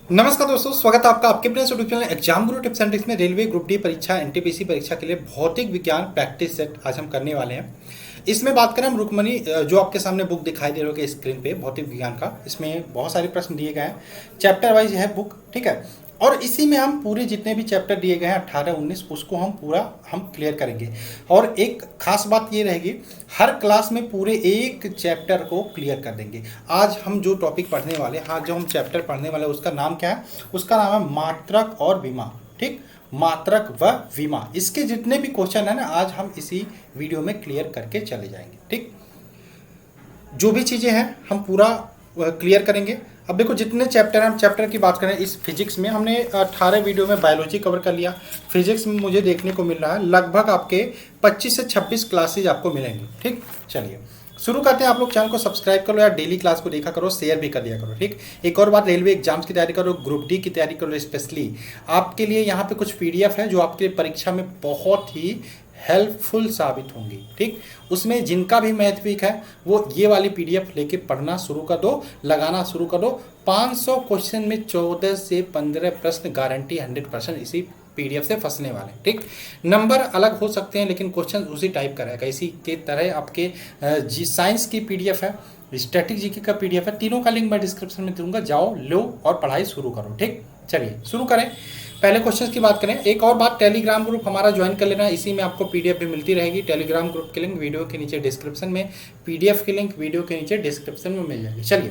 नमस्कार दोस्तों, स्वागत है आपका आपके अपने YouTube channel exam Guru tips and tricks में। रेलवे ग्रुप डी परीक्षा एनटीपीसी परीक्षा के लिए भौतिक विज्ञान प्रैक्टिस सेट आज हम करने वाले हैं। इसमें बात करें हम रुक्मणी, जो आपके सामने बुक दिखाई दे रही है स्क्रीन पे, भौतिक विज्ञान का, इसमें बहुत सारे प्रश्न दिए गए हैं, चैप्टर वाइज है बुक, ठीक है। और इसी में हम पूरे जितने भी चैप्टर दिए गए हैं 18-19 उसको हम पूरा क्लियर करेंगे। और एक खास बात ये रहेगी, हर क्लास में पूरे एक चैप्टर को क्लियर कर देंगे। आज हम जो टॉपिक पढ़ने वाले हैं, आज जो हम चैप्टर पढ़ने वाले हैं, उसका नाम क्या है? उसका नाम है मात्रक और विमा। ठीक, मात्रक व विमा, इसके जितने भी क्वेश्चन है ना, आज हम इसी वीडियो में क्लियर करके चले जाएंगे। ठीक, जो भी चीज़ें हैं हम पूरा क्लियर करेंगे। अब देखो, जितने चैप्टर हैं, हम चैप्टर की बात करें, इस फिजिक्स में हमने 18 वीडियो में बायोलॉजी कवर कर लिया। फिजिक्स में मुझे देखने को मिल रहा है लगभग आपके 25 से 26 क्लासेज आपको मिलेंगी। ठीक, चलिए शुरू करते हैं। आप लोग चैनल को सब्सक्राइब करो या डेली क्लास को देखा करो, शेयर भी कर दिया करो। ठीक, एक और बात, रेलवे एग्जाम्स की तैयारी करो, ग्रुप डी की तैयारी करो, स्पेशली आपके लिए यहाँ पे कुछ पीडीएफ है जो आपके लिए परीक्षा में बहुत ही हेल्पफुल साबित होंगी। ठीक, उसमें जिनका भी मैथ वीक है वो ये वाली पीडीएफ लेके पढ़ना शुरू कर दो, लगाना शुरू कर दो। 500 क्वेश्चन में 14 से 15 प्रश्न गारंटी 100% इसी पीडीएफ से फंसने वाले। ठीक, नंबर अलग हो सकते हैं लेकिन क्वेश्चन उसी टाइप का रहेगा। इसी के तरह आपके जी साइंस की पीडीएफ है, स्टैटिक जीके का पीडीएफ है, तीनों का लिंक मैं डिस्क्रिप्शन में दूंगा, जाओ लो और पढ़ाई शुरू करो। ठीक, चलिए शुरू करें। पहले क्वेश्चन की बात करें। एक और बात, टेलीग्राम ग्रुप हमारा ज्वाइन कर लेना, इसी में आपको पीडीएफ भी मिलती रहेगी। टेलीग्राम ग्रुप की लिंक वीडियो के नीचे डिस्क्रिप्शन में, पीडीएफ की लिंक वीडियो के नीचे डिस्क्रिप्शन में मिल जाएगी। चलिए,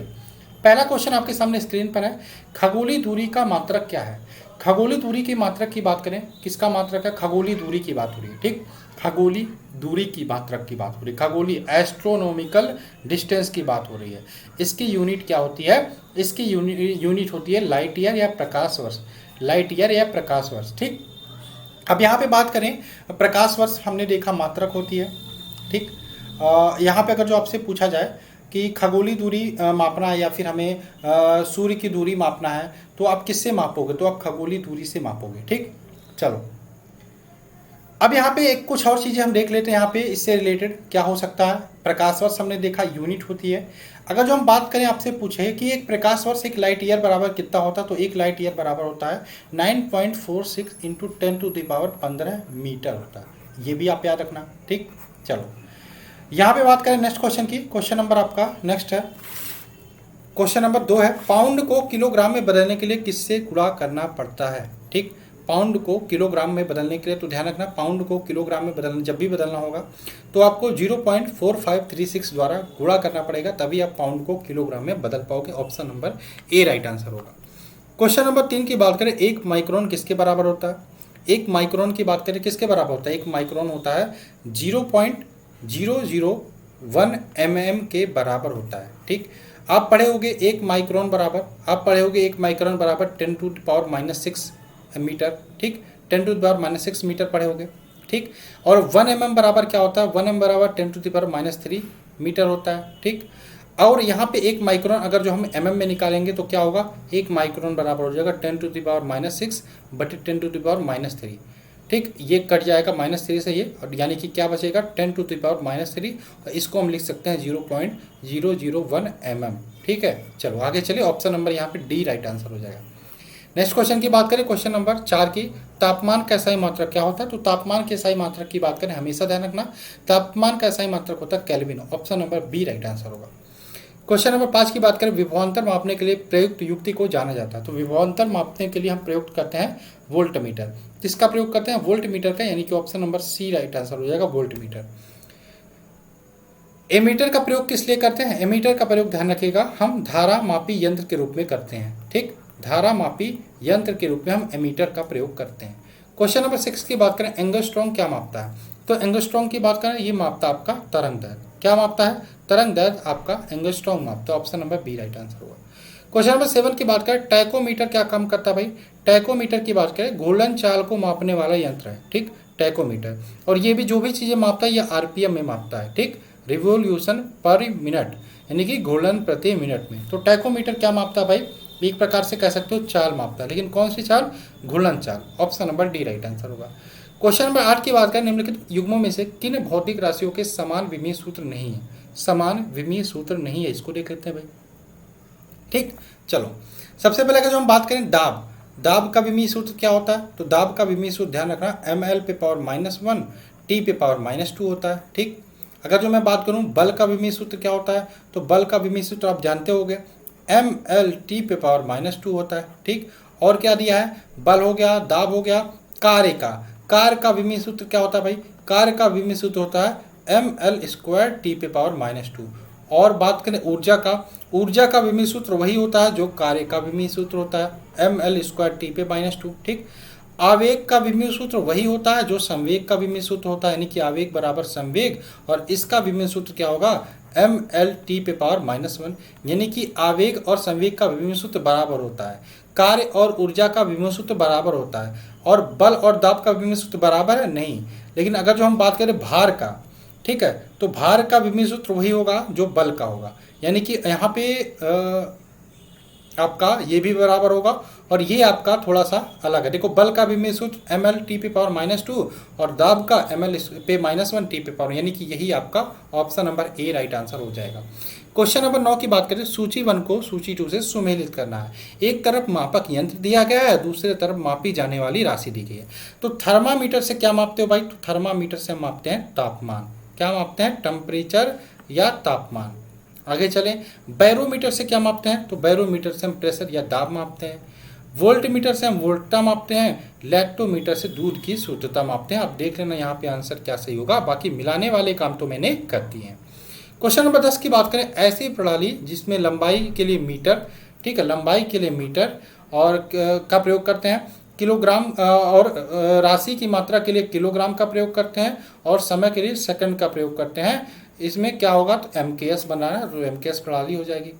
पहला क्वेश्चन आपके सामने स्क्रीन पर है, खगोलीय दूरी का मात्रक क्या है? खगोलीय दूरी की मात्रक की बात करें, किसका मात्रक है? खगोलीय दूरी की बात हो रही है। ठीक, खगोलीय दूरी की मात्रक की बात हो रही है, खगोलीय एस्ट्रोनॉमिकल डिस्टेंस की बात हो रही है। इसकी यूनिट क्या होती है? इसकी यूनिट होती है लाइट ईयर या प्रकाश वर्ष, लाइट ईयर या प्रकाश वर्ष। ठीक, अब यहाँ पे बात करें, प्रकाश वर्ष हमने देखा मात्रक होती है। ठीक, यहाँ पे अगर जो आपसे पूछा जाए कि खगोलीय दूरी मापना है या फिर हमें सूर्य की दूरी मापना है, तो आप किससे मापोगे? तो आप खगोलीय दूरी से मापोगे। ठीक, चलो अब यहाँ पे एक कुछ और चीज़ें हम देख लेते हैं। यहाँ पे इससे रिलेटेड क्या हो सकता है? प्रकाश वर्ष हमने देखा यूनिट होती है। अगर जो हम बात करें, आपसे पूछे कि एक प्रकाश वर्ष एक लाइट ईयर बराबर कितना होता है, तो एक लाइट ईयर बराबर होता है 9.46 इंटू 10⁻15 मीटर होता है। ये भी आप याद रखना। ठीक, चलो यहाँ पे बात करें नेक्स्ट क्वेश्चन की। क्वेश्चन नंबर आपका नेक्स्ट है, क्वेश्चन नंबर 2 है, पाउंड को किलोग्राम में बदलने के लिए किससे गुणा करना पड़ता है? ठीक, पाउंड को किलोग्राम में बदलने के लिए, तो ध्यान रखना, पाउंड को किलोग्राम में बदलना, जब भी बदलना होगा तो आपको 0.4536 द्वारा गुणा करना पड़ेगा, तभी आप पाउंड को किलोग्राम में बदल पाओगे। Option number A right answer होगा। क्वेश्चन नंबर 3 की बात करें, एक माइक्रोन किसके बराबर होता है? एक माइक्रोन की बात करें किसके बराबर होता है? एक माइक्रोन होता है 0.001 mm के बराबर होता है। ठीक, आप पढ़े होगे एक माइक्रोन बराबर, आप पढ़े होगे एक माइक्रोन बराबर 10⁻⁻6 मीटर। ठीक, 10⁻⁻6 मीटर पढ़े होगे। ठीक, और 1 mm बराबर क्या होता है? 1 mm बराबर 10⁻³ मीटर होता है। ठीक, और यहाँ पे एक माइक्रोन अगर जो हम mm में निकालेंगे तो क्या होगा? एक माइक्रोन बराबर हो जाएगा 10⁻⁻6 बटे 10⁻³ ठीक, ये कट जाएगा -3 से ये, और यानी कि क्या बचेगा? 10⁻⁻3, और इसको हम लिख सकते हैं 0.001 mm। ठीक है, चलो आगे चलिए। ऑप्शन नंबर यहाँ पे डी राइट आंसर हो जाएगा। नेक्स्ट क्वेश्चन की बात करें, क्वेश्चन नंबर 4 की, तापमान का SI मात्रक क्या होता है? तो तापमान के SI मात्रक की बात करें, हमेशा ध्यान रखना, तापमान का SI मात्रक होता है kelvin. Option number B right answer होगा। क्वेश्चन नंबर 5 की बात करें, विभवांतर मापने के लिए प्रयुक्त युक्ति को जाना जाता है। तो विभवांतर मापने के लिए हम प्रयुक्त करते हैं वोल्ट मीटर। किसका प्रयोग करते हैं? वोल्ट मीटर का, यानी कि option number C right answer हो जाएगा, वोल्ट मीटर। एमीटर का प्रयोग किस लिए करते हैं? एमीटर का प्रयोग ध्यान रखिएगा, हम धारा मापी यंत्र के रूप में करते हैं। ठीक, धारा मापी यंत्र के रूप में हम एमीटर का प्रयोग करते हैं। क्वेश्चन नंबर 6 की बात करें, एंगस्ट्रॉम क्या मापता है? तो एंगस्ट्रॉम की बात करें, ये मापता है आपका तरंग दैर्घ्य। क्या मापता है? तरंग दैर्घ्य आपका एंगस्ट्रॉम मापता है। Option number B right answer होगा। क्वेश्चन नंबर 7 की बात करें, टैकोमीटर क्या काम करता है भाई? टैकोमीटर की बात करें, घूर्णन चाल को मापने वाला यंत्र है। ठीक, टैकोमीटर, और ये भी जो भी चीज़ें मापता है ये आरपीएम में मापता है। ठीक, रिवोल्यूशन पर मिनट, यानी कि घूर्णन प्रति मिनट में। तो टैकोमीटर क्या मापता है भाई? एक प्रकार से कह सकते हो चाल मापता है, लेकिन कौन सी चाल? घूर्णन चाल। Option number D right answer होगा। क्वेश्चन नंबर 8 की बात करें, निम्नलिखित युग्मों में से किन भौतिक राशियों के समान विमीय सूत्र नहीं है? समान विमीय सूत्र नहीं है, इसको देख लेते हैं भाई। ठीक, चलो सबसे पहले अगर जो हम बात करें दाब, दाब का विमीय सूत्र क्या होता है, तो दाब का विमीय सूत्र ध्यान रखना ml पे पावर -1 T पे पावर -2 होता है। ठीक, अगर जो मैं बात करूं बल का विमीय सूत्र क्या होता है, तो बल का विमीय सूत्र आप जानते होंगे ml T पे पावर -2 होता है। ठीक, और क्या दिया है, बल हो गया, दाब हो गया, कार्य का विमीय सूत्र क्या होता है भाई, कार्य का विमीय सूत्र होता है ml² T पे पावर -2। और बात करें ऊर्जा का, ऊर्जा का विमीय सूत्र वही होता है जो कार्य का विमीय सूत्र होता है ml² T पे -2। ठीक, आवेग का विमीय सूत्र वही होता है जो संवेग का विमीय सूत्र होता है, यानी कि आवेग बराबर संवेग, और इसका विमीय सूत्र क्या होगा ml T पे पावर -1, यानी कि आवेग और संवेग का विमीय सूत्र बराबर होता है, कार्य और ऊर्जा का विमीय सूत्र बराबर होता है, और बल और दाब का विमीय सूत्र बराबर है नहीं। लेकिन अगर जो हम बात करें भार का, ठीक है, तो भार का विमीय सूत्र वही होगा जो बल का होगा, यानी कि यहाँ पे आपका ये भी बराबर होगा और ये आपका थोड़ा सा अलग है। देखो बल का विमीय सूत्र ml T पे पावर -2 और दाब का ml पे -1 T पे पावर, यानी कि यही आपका option number A right answer हो जाएगा। क्वेश्चन नंबर 9 की बात करें, सूची 1 को सूची 2 से सुमेलित करना है। एक तरफ मापक यंत्र दिया गया है, दूसरे तरफ मापी जाने वाली राशि दी गई है। तो थर्मामीटर से क्या मापते हो भाई, तो थर्मामीटर से हम मापते हैं तापमान। क्या मापते हैं, टेम्परेचर या तापमान। आगे चलें, बैरोमीटर से क्या मापते हैं, तो बैरोमीटर से हम प्रेशर या दाब मापते हैं। वोल्टमीटर से हम वोल्टता मापते हैं। लैक्टोमीटर से दूध की शुद्धता मापते हैं। आप देख लेना यहाँ पे आंसर क्या सही होगा, बाकी मिलाने वाले काम तो मैंने कर दिए हैं। क्वेश्चन नंबर 10 की बात करें, ऐसी प्रणाली जिसमें लंबाई के लिए मीटर, ठीक है, लंबाई के लिए मीटर और का प्रयोग करते हैं, किलोग्राम और राशि की मात्रा के लिए किलोग्राम का प्रयोग करते हैं, और समय के लिए सेकंड का प्रयोग करते हैं। इसमें क्या होगा, तो MKS बनाना, तो MKS प्रणाली हो जाएगी।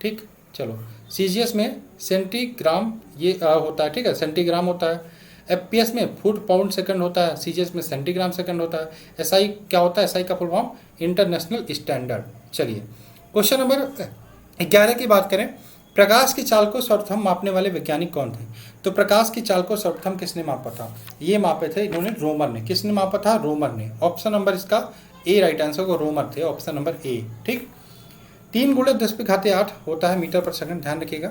ठीक, चलो CGS में सेंटीग्राम ये होता है, ठीक है, सेंटीग्राम होता है। FPS में फुट पाउंड सेकंड होता है, CGS में सेंटीग्राम सेकंड होता है। SI क्या होता है, SI का फुल फॉर्म इंटरनेशनल स्टैंडर्ड। चलिए क्वेश्चन नंबर 11 की बात करें, प्रकाश की चाल को सर्वप्रथम मापने वाले वैज्ञानिक कौन थे, तो प्रकाश की चाल को सर्वप्रथम किसने मापा था, ये मापे थे इन्होंने रोमर ने। किसने मापा था, रोमर ने। ऑप्शन नंबर इसका ए राइट आंसर को रोमर थे, ऑप्शन नंबर ए। ठीक, 3 × 10⁸ होता है मीटर पर सेकंड, ध्यान रखिएगा।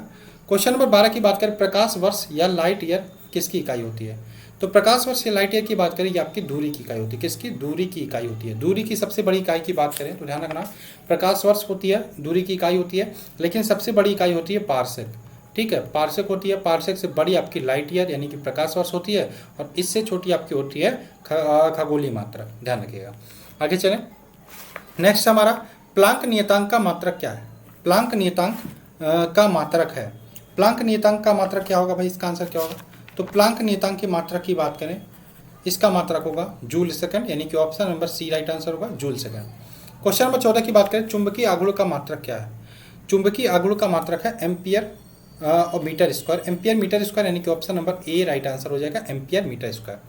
क्वेश्चन नंबर 12 की बात करें, प्रकाश वर्ष या लाइट ईयर किसकी इकाई होती है, तो प्रकाश वर्ष या लाइट ईयर की बात करें, ये आपकी दूरी की इकाई होती है। किसकी, दूरी की इकाई होती है। दूरी की सबसे बड़ी इकाई की बात करें तो ध्यान रखना, प्रकाश वर्ष होती है, दूरी की इकाई होती है, लेकिन सबसे बड़ी इकाई होती है पारसेक। ठीक है, पारसेक होती है। पारसेक से बड़ी आपकी लाइट ईयर यानी कि प्रकाश वर्ष होती है, और इससे छोटी आपकी होती है खगोलीय मात्रा, ध्यान रखिएगा। आगे चलें, नेक्स्ट हमारा प्लांक नियतांक का मात्रक क्या है, प्लांक नियतांक का मात्रक है। प्लांक नियतांक का मात्रक क्या होगा भाई, इसका आंसर क्या होगा, तो प्लांक नियतांक के मात्रक की बात करें, इसका मात्रक होगा जूल सेकंड, यानी कि option number C right answer होगा, जूल सेकंड। क्वेश्चन नंबर 14 की बात करें, चुंबकीय आघूर्ण का मात्रक क्या है, चुंबकीय आघूर्ण का मात्रक है एम्पियर और meter square. Ampere meter square, यानी कि option number A right answer हो जाएगा, एम्पियर मीटर स्क्वायर।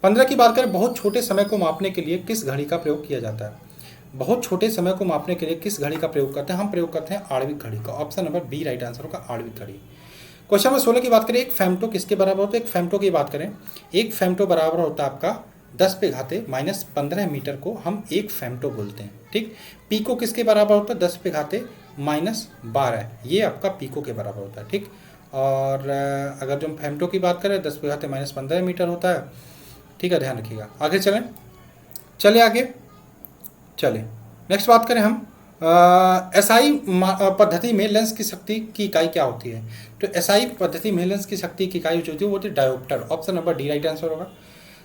15 की बात करें, बहुत छोटे समय को मापने के लिए किस घड़ी का प्रयोग किया जाता है, बहुत छोटे समय को मापने के लिए किस घड़ी का प्रयोग करते हैं, हम प्रयोग करते हैं आणविक घड़ी का, option number B right answer होगा, आणविक घड़ी। क्वेश्चन नंबर 16 की बात करें, एक फेम्टो किसके बराबर होता है, एक फेम्टो की बात करें, एक फेम्टो बराबर होता है आपका 10⁻⁻15 मीटर को हम एक फेम्टो बोलते हैं। ठीक, पीको किसके बराबर होता है, 10⁻⁻12, ये आपका पीको के बराबर होता है। ठीक, और अगर जो हम फेम्टो की बात करें 10⁻⁻15 मीटर होता है। ठीक है, ध्यान रखिएगा। आगे चलें, चले आगे चले, नेक्स्ट बात करें हम SI पद्धति में लेंस की शक्ति की इकाई क्या होती है, तो SI पद्धति में लेंस की शक्ति की इकाई जो होती है वो होती है dioptre, option number D right answer होगा।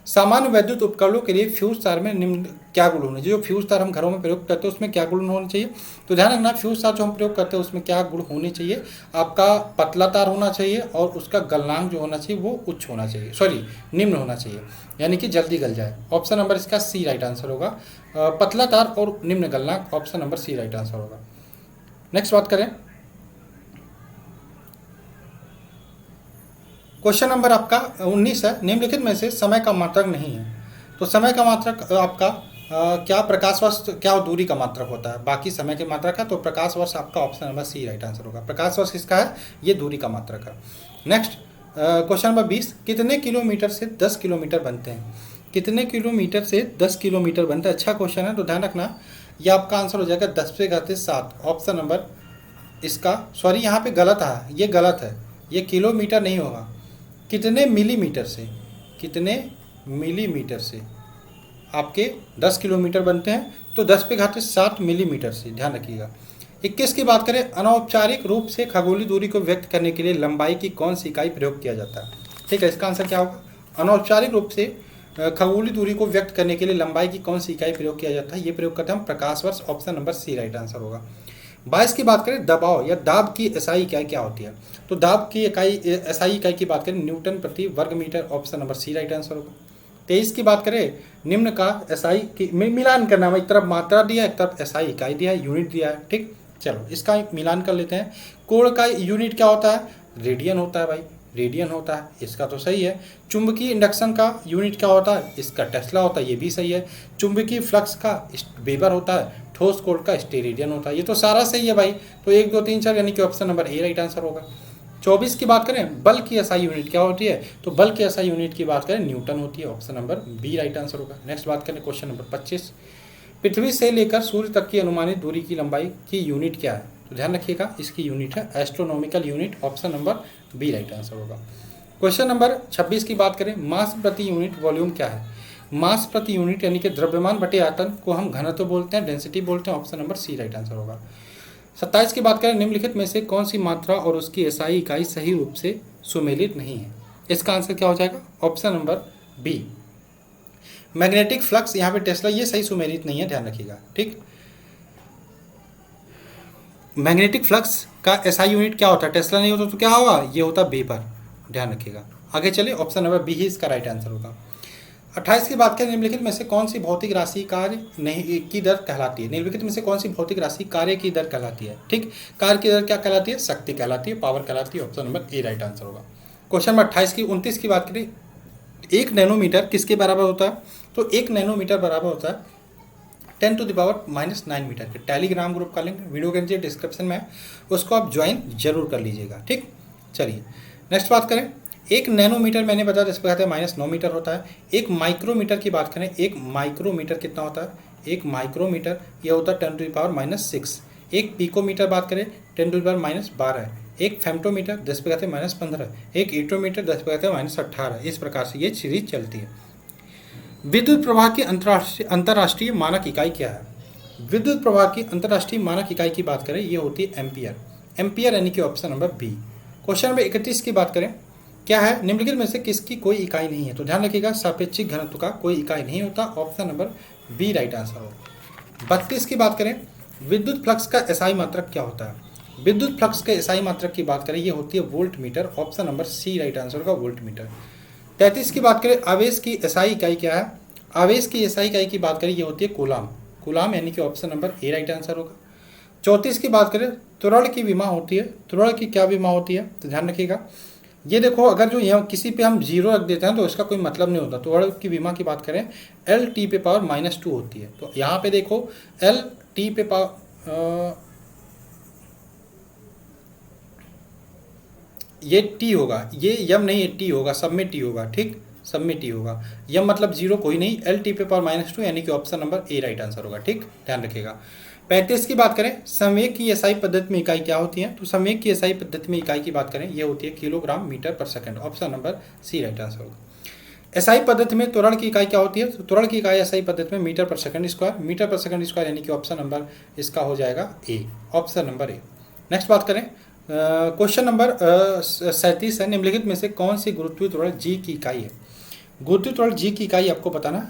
सामान्य वैद्युत उपकरणों के लिए फ्यूज तार में निम्न क्या गुण होने चाहिए, जो फ्यूज तार हम घरों में प्रयोग करते हैं उसमें क्या गुण होने चाहिए, तो ध्यान रखना फ्यूज तार जो हम प्रयोग करते हैं उसमें क्या गुण होने चाहिए, आपका पतला तार होना चाहिए और उसका गलनांक जो होना चाहिए वो उच्च होना चाहिए, सॉरी निम्न होना चाहिए, यानी कि जल्दी गल जाए। ऑप्शन नंबर इसका सी राइट आंसर होगा, पतला तार और निम्न गलनांक, option number C right answer होगा। नेक्स्ट बात करें, क्वेश्चन नंबर आपका 19 है, निम्नलिखित में से समय का मात्रक नहीं है, तो समय का मात्रक आपका क्या प्रकाश वर्ष, क्या दूरी का मात्रक होता है, बाकी समय के मात्रक है, तो प्रकाश वर्ष आपका option number C right answer होगा। प्रकाश वर्ष किसका है, ये दूरी का मात्रक है। नेक्स्ट क्वेश्चन नंबर 20, कितने किलोमीटर से 10 किलोमीटर बनते हैं, कितने किलोमीटर से 10 किलोमीटर बनता है, अच्छा क्वेश्चन है, तो ध्यान रखना ये आपका आंसर हो जाएगा 10⁻7, ऑप्शन नंबर इसका, सॉरी यहाँ पे गलत है, ये गलत है, ये किलोमीटर नहीं होगा। कितने मिलीमीटर से, कितने मिलीमीटर से आपके 10 किलोमीटर बनते हैं, तो 10 पे घाते 7 मिलीमीटर से, ध्यान रखिएगा। 21 की बात करें, अनौपचारिक रूप से खगोलीय दूरी को व्यक्त करने के लिए लंबाई की कौन सी इकाई प्रयोग किया जाता है? ठीक है, इसका आंसर क्या होगा? अनौपचारिक रूप से खगोलीय दूरी को व्यक्त करने के लिए लंबाई की कौन सी इकाई प्रयोग किया जाता है? ये प्रयोग करते हैं हम प्रकाश वर्ष, option number C right answer होगा। 22 की बात करें, दबाव या दाब की एसआई इकाई क्या होती है? तो दाब की इकाई, एसआई इकाई की बात करें, न्यूटन प्रति वर्ग meter, option number C right answer होगा। 23 की बात करें, निम्न का एसआई की मिलान करना है, एक तरफ मात्रा दिया है, एक तरफ एसआई इकाई दिया है, यूनिट दिया है। ठीक, चलो इसका मिलान कर लेते हैं। कोण का यूनिट क्या होता है? रेडियन होता है भाई, रेडियन होता है, इसका तो सही है। चुंबकीय इंडक्शन का यूनिट क्या होता है? इसका टेस्ला होता है, ये भी सही है। चुंबकीय फ्लक्स का वेबर होता है, ठोस कोण का स्टेरेडियन होता है, ये तो सारा सही है भाई। तो 1 2 3 4 यानी कि option number A right answer होगा। 24 की बात करें, बल की एसआई यूनिट क्या होती है? तो बल की एसआई यूनिट की बात करें, न्यूटन होती है, option number B right answer होगा। नेक्स्ट बात करें क्वेश्चन नंबर 25, पृथ्वी से लेकर सूर्य तक की अनुमानित दूरी की लंबाई की यूनिट क्या है? तो ध्यान रखिएगा, इसकी यूनिट है astronomical unit, option number B right answer होगा। क्वेश्चन नंबर 26 की बात करें, मास प्रति यूनिट वॉल्यूम क्या है? मास प्रति यूनिट यानी कि द्रव्यमान बटे आयतन को हम घनत्व बोलते हैं, डेंसिटी बोलते हैं, option number C right answer होगा। 27 की बात करें, निम्नलिखित में से कौन सी मात्रा और उसकी एसआई इकाई सही रूप से सुमेलित नहीं है? इसका आंसर क्या हो जाएगा? Option number B, magnetic flux. यहाँ पे टेस्ला, ये सही सुमेलित नहीं है, ध्यान रखिएगा। ठीक, मैग्नेटिक फ्लक्स का एसआई यूनिट क्या होता है? टेस्ला नहीं होता तो क्या होगा? ये होता वेबर, ध्यान रखिएगा। आगे चलिए, ऑप्शन नंबर बी ही इसका राइट आंसर होगा। 28 की बात करें, निम्नलिखित में से कौन सी भौतिक राशि कार्य नहीं की दर कहलाती है? निम्नलिखित में से कौन सी भौतिक राशि कार्य की दर कहलाती है? ठीक, कार्य की दर क्या कहलाती है? शक्ति कहलाती है, पावर कहलाती है, option number A right answer होगा। क्वेश्चन नंबर 29 की बात करें, 1 नैनोमीटर किसके बराबर होता है? तो 1 नैनोमीटर बराबर होता है 10⁻⁹ मीटर के। टेलीग्राम ग्रुप का लिंक वीडियो के नीचे डिस्क्रिप्शन में है, उसको आप ज्वाइन जरूर कर लीजिएगा। ठीक, चलिए नेक्स्ट बात करें, 1 नैनोमीटर मैंने बताया जिसको कहते हैं -9 मीटर होता है। 1 माइक्रोमीटर की बात करें, 1 माइक्रोमीटर कितना होता है? 1 माइक्रोमीटर ये होता है 10⁻⁻6। 1 पिकोमीटर बात करें 10⁻12। 1 फेम्टोमीटर 10⁻15। 1 एटोमीटर 10⁻18। इस प्रकार से ये सीरीज चलती है। विद्युत प्रवाह की अंतर्राष्ट्रीय मानक इकाई क्या है? विद्युत प्रवाह की अंतर्राष्ट्रीय मानक इकाई की बात करें, ये होती है एम्पियर। एम्पियर यानी कि option number B. Question number 31 की बात करें, क्या है? निम्नलिखित में से किसकी कोई इकाई नहीं है? तो ध्यान रखिएगा, सापेक्षिक घनत्व का कोई इकाई नहीं होता, option number B right answer होगा। 32 की बात करें, विद्युत फ्लक्स का एसआई मात्रक क्या होता है? विद्युत फ्लक्स के एसआई मात्रक की बात करें, ये होती है volt meter, option number C right answer होगा, वोल्ट मीटर। 33 की बात करें, आवेश की एसआई इकाई क्या है? आवेश की एसआई इकाई की बात करें, ये होती है कूलाम। कूलाम यानी कि option number A right answer होगा। 34 की बात करें, त्वरण की विमा होती है। त्वरण की क्या विमा होती है? तो ध्यान रखिएगा, ये देखो, अगर जो यहाँ किसी पे हम 0 रख देते हैं तो इसका कोई मतलब नहीं होता। त्वरण की विमा की बात करें, L⁻⁻2 होती है। तो यहाँ पे देखो ये टी होगा, ये यम नहीं, ये टी होगा, सब में टी होगा। ठीक, सब में टी होगा, यम मतलब 0 कोई नहीं, L⁻⁻2 यानी कि option number A right answer होगा। ठीक, ध्यान रखिएगा। 35 की बात करें, संवेग की एसआई पद्धति में इकाई क्या होती है? तो संवेग की एसआई पद्धति में इकाई की बात करें, ये होती है kilogram meter per second, option number C right answer होगा। एसआई पद्धति में त्वरण की इकाई क्या होती है? तो त्वरण की इकाई एसआई पद्धति में metre per second square, metre per second square यानी कि ऑप्शन नंबर इसका हो जाएगा ए, ऑप्शन नंबर ए। नेक्स्ट बात करें, क्वेश्चन नंबर 37 है, निम्नलिखित में से कौन सी गुरुत्वीय त्वरण जी की इकाई है? गुरुत्वीय त्वरण जी की इकाई आपको बताना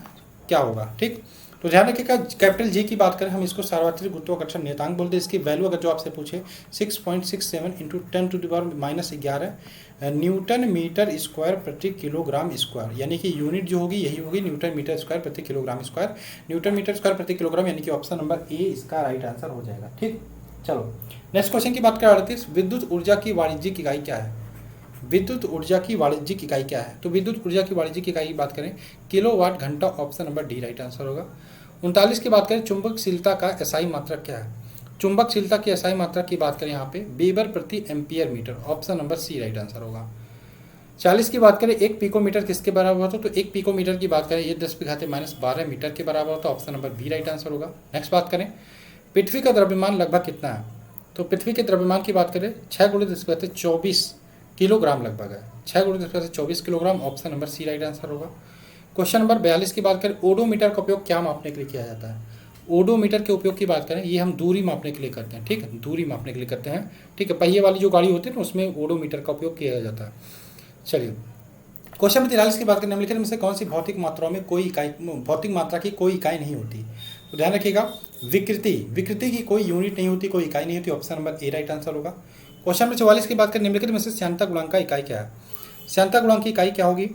क्या होगा। ठीक, तो ध्यान रखिएगा, कैपिटल जी की बात करें, हम इसको सार्वत्रिक गुरुत्वाकर्षण नियतांक बोलते हैं। इसकी वैल्यू अगर जो आपसे पूछे 6.67 × 10⁻⁻11 न्यूटन मीटर स्क्वायर प्रति किलोग्राम स्क्वायर, यानी कि यूनिट जो होगी यही होगी न्यूटन मीटर स्क्वायर प्रति kilogram square. Newton meter square प्रति किलोग्राम यानी कि ऑप्शन नंबर ए इसका राइट आंसर हो जाएगा। ठीक, चलो नेक्स्ट क्वेश्चन की बात करें 38, विद्युत ऊर्जा की वाणिज्यिक इकाई क्या है? विद्युत ऊर्जा की वाणिज्यिक इकाई क्या है? तो विद्युत ऊर्जा की वाणिज्यिक इकाई की बात करें, किलोवाट घंटा, option number D right answer होगा। 39 की बात करें, चुंबकशीलता का एसआई मात्रक क्या है? चुंबकशीलता की एसआई मात्रक की बात करें यहाँ पे वेबर प्रति ampere meter, option number C right answer होगा। 40 की बात करें, 1 पिकोमीटर किसके बराबर होता है? तो 1 पिकोमीटर की बात करें, ये 10⁻⁻12 मीटर के बराबर होता है, option number B right answer होगा। नेक्स्ट बात करें, पृथ्वी का द्रव्यमान लगभग कितना है? तो पृथ्वी के द्रव्यमान की बात करें 6 गुणित 10⁻24 किलोग्राम लगभग है। 6 गुणित 10⁻24 kilogram, option number C right answer होगा। क्वेश्चन नंबर 42 की बात करें, ओडोमीटर का उपयोग क्या मापने के लिए किया जाता है? ओडोमीटर के उपयोग की बात करें, ये हम दूरी मापने के लिए करते हैं, ठीक है, दूरी मापने के लिए करते हैं, ठीक है। पहिए वाली जो गाड़ी होती है ना, उसमें ओडोमीटर का उपयोग किया जाता है। चलिए, क्वेश्चन नंबर 43 की बात करें, निम्नलिखित में से कौन सी भौतिक मात्राओं में कोई इकाई, भौतिक मात्रा की कोई इकाई नहीं होती? तो ध्यान रखिएगा, विकृति, विकृति की कोई यूनिट नहीं होती, कोई इकाई नहीं होती, option number A right answer होगा। क्वेश्चन नंबर 44 की बात करें, निम्नलिखित में से श्यानता गुणांक का इकाई क्या है? श्यानता गुणांक की इकाई क्या होगी?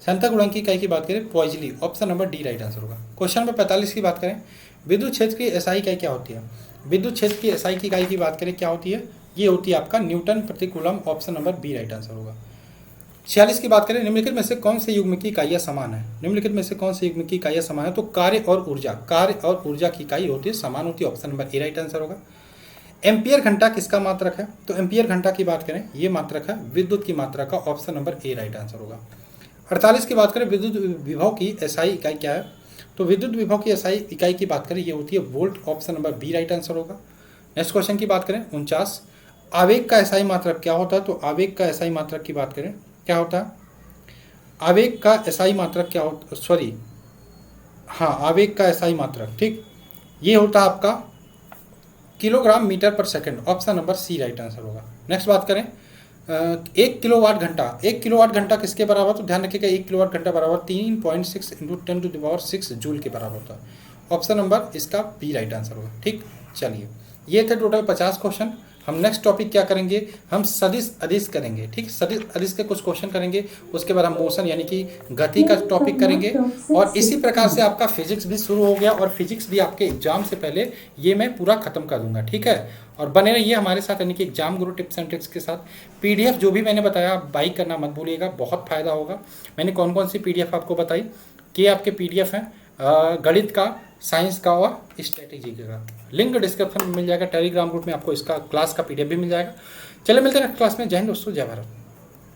श्यानता गुणांक की इकाई की बात करें पॉइजली, option number D right answer होगा। क्वेश्चन नंबर 45 की बात करें, विद्युत क्षेत्र की एसआई इकाई क्या होती है? विद्युत क्षेत्र की एसआई की इकाई की बात करें क्या होती है? ये होती है आपका न्यूटन प्रति coulomb, option number B right answer होगा। 46 की बात करें, निम्नलिखित में से कौन से युग्म की इकाइयाँ समान है? निम्नलिखित में से कौन से युग्म की इकाइयाँ समान है? तो कार्य और ऊर्जा की इकाई होती है, समान होती है, option number A right answer होगा। एम्पियर घंटा किसका मात्रक है? तो एम्पियर घंटा की बात करें, ये मात्रक है विद्युत की मात्रा का, option number A right answer होगा। 48 की बात करें, विद्युत विभव की एसआई इकाई क्या है? तो विद्युत विभव की एसआई इकाई की बात करें, ये होती है volt, option number B right answer होगा। नेक्स्ट क्वेश्चन की बात करें 49, आवेग का एसआई मात्रक क्या होता है? तो आवेग का एसआई मात्रक की बात करें क्या होता है? आवेग का एसआई मात्रक क्या होता, सॉरी हाँ, आवेग का एसआई मात्रक, ठीक, ये होता है आपका kilogram meter per second, option number C right answer होगा। नेक्स्ट बात करें 1 किलोवाट घंटा, 1 किलोवाट घंटा किसके बराबर? तो ध्यान रखिएगा 1 किलोवाट घंटा बराबर 3.6 × 10⁻6 जूल के बराबर होता है, ऑप्शन नंबर इसका बी राइट आंसर होगा, ठीक। चलिए, ये थे टोटल 50 क्वेश्चन। हम नेक्स्ट टॉपिक क्या करेंगे? हम सदिश अदिश करेंगे, ठीक, सदिश अदिश के कुछ क्वेश्चन करेंगे, उसके बाद हम मोशन यानी कि गति का टॉपिक करेंगे। और इसी प्रकार से आपका फिजिक्स भी शुरू हो गया, और फिजिक्स भी आपके एग्जाम से पहले ये मैं पूरा खत्म कर दूंगा, ठीक है। और बने रहिए हमारे साथ, यानी कि exam Guru tips and tricks के साथ। पीडीएफ जो भी मैंने बताया बाई करना मत भूलिएगा, बहुत फायदा होगा। मैंने कौन कौन सी पीडीएफ आपको बताई कि आपके पीडीएफ हैं गणित का, साइंस का और स्ट्रेटेजी का। लिंक डिस्क्रिप्शन में मिल जाएगा, टेलीग्राम ग्रुप में आपको इसका क्लास का पीडीएफ भी मिल जाएगा। चलिए मिलते हैं नेक्स्ट क्लास में। जय हिंद दोस्तों, जय भारत।